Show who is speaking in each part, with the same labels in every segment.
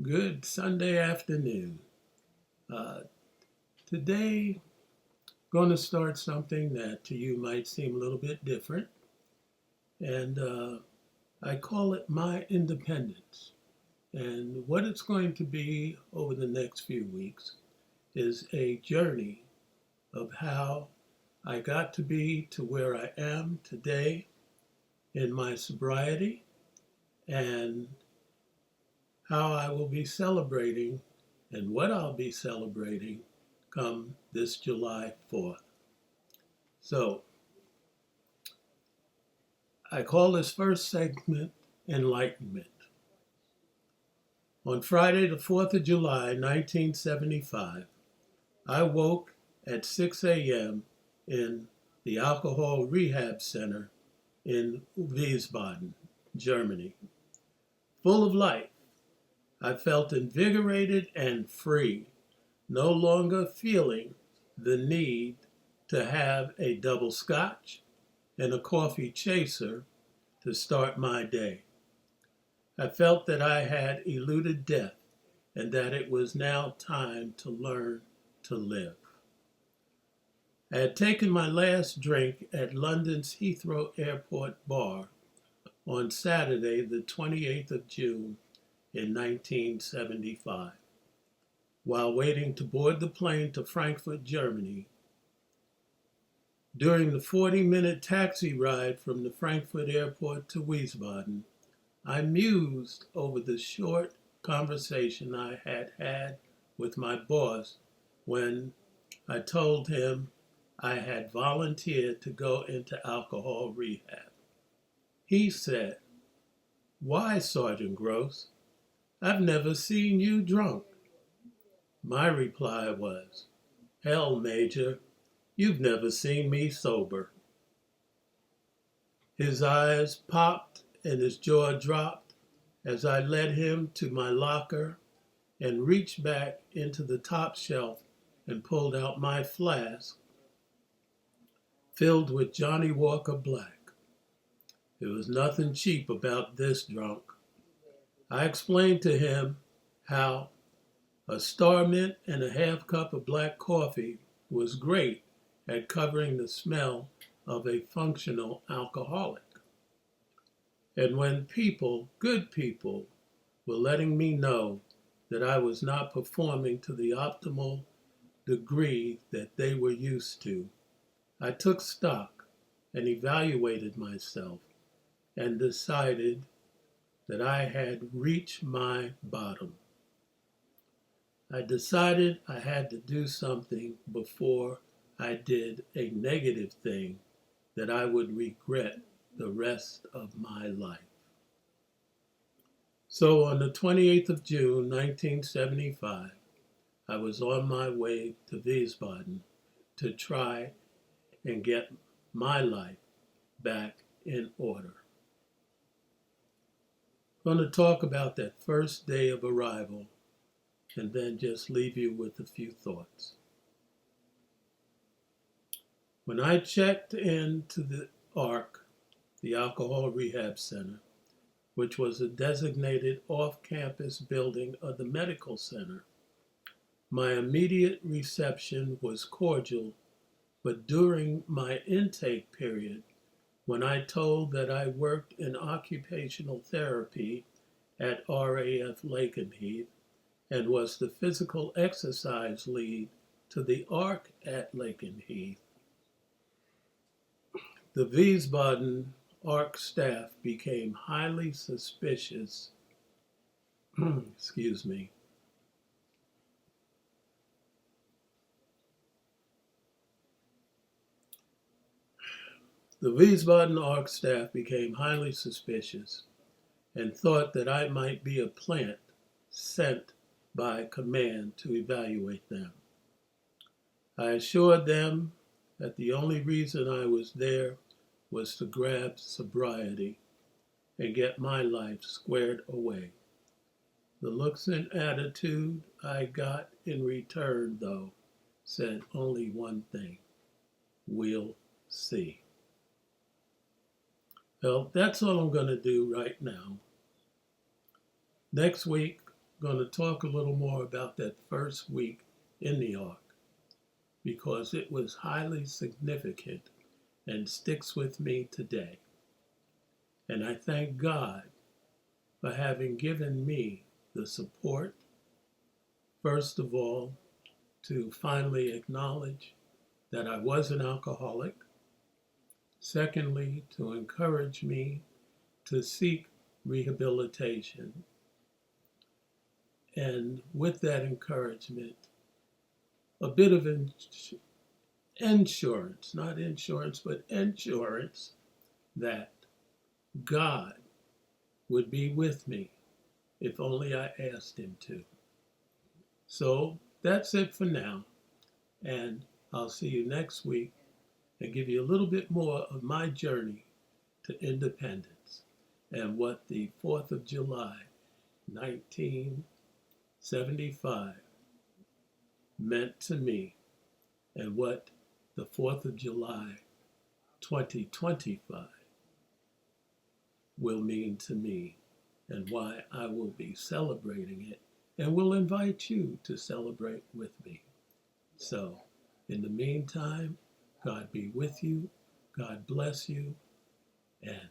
Speaker 1: Good Sunday afternoon. Uh, Today, going to start something that to you might seem a little bit different, and I call it My Independence. And what it's going to be over the next few weeks is a journey of how I got to be to where I am today in my sobriety and how I will be celebrating and what I'll be celebrating come this July 4th. So, I call this first segment Enlightenment. On Friday, the 4th of July, 1975, I woke at 6 a.m. in the Alcohol Rehab Center in Wiesbaden, Germany. Full of life, I felt invigorated and free, no longer feeling the need to have a double scotch and a coffee chaser to start my day. I felt that I had eluded death and that it was now time to learn to live. I had taken my last drink at London's Heathrow Airport bar on Saturday, the 28th of June in 1975. While waiting to board the plane to Frankfurt, Germany, during the 40-minute taxi ride from the Frankfurt airport to Wiesbaden, I mused over the short conversation I had had with my boss when I told him I had volunteered to go into alcohol rehab. He said, "Why, Sergeant Gross? I've never seen you drunk." My reply was, "Hell, Major, you've never seen me sober." His eyes popped and his jaw dropped as I led him to my locker and reached back into the top shelf and pulled out my flask filled with Johnnie Walker Black. There was nothing cheap about this drunk. I explained to him how a Star Mint and a half cup of black coffee was great at covering the smell of a functional alcoholic. And when people, good people, were letting me know that I was not performing to the optimal degree that they were used to, I took stock and evaluated myself and decided that I had reached my bottom. I decided I had to do something before I did a negative thing that I would regret the rest of my life. So on the 28th of June, 1975, I was on my way to Wiesbaden to try and get my life back in order. I'm going to talk about that first day of arrival and then just leave you with a few thoughts. When I checked into the ARC, the Alcohol Rehab Center, which was a designated off-campus building of the medical center, my immediate reception was cordial, but during my intake period, when I told that I worked in occupational therapy at RAF Lakenheath and was the physical exercise lead to the ARC at Lakenheath, the Wiesbaden ARC staff became highly suspicious. Excuse me. The Wiesbaden ARC staff became highly suspicious and thought that I might be a plant sent by command to evaluate them. I assured them that the only reason I was there was to grab sobriety and get my life squared away. The looks and attitude I got in return, though, said only one thing: we'll see. Well, that's all I'm going to do right now. Next week, going to talk a little more about that first week in the ark because it was highly significant and sticks with me today. And I thank God for having given me the support, first of all, to finally acknowledge that I was an alcoholic. Secondly, to encourage me to seek rehabilitation. And with that encouragement, a bit of insurance, not insurance, but insurance that God would be with me if only I asked him to. So that's it for now. And I'll see you next week and give you a little bit more of my journey to independence and what the 4th of July, 1975 meant to me and what the 4th of July, 2025 will mean to me and why I will be celebrating it and will invite you to celebrate with me. So, in the meantime, God be with you, God bless you, and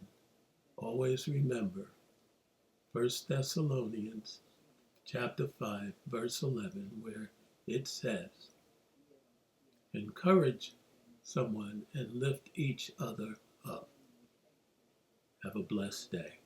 Speaker 1: always remember 1 Thessalonians chapter 5, verse 11, where it says, encourage someone and lift each other up. Have a blessed day.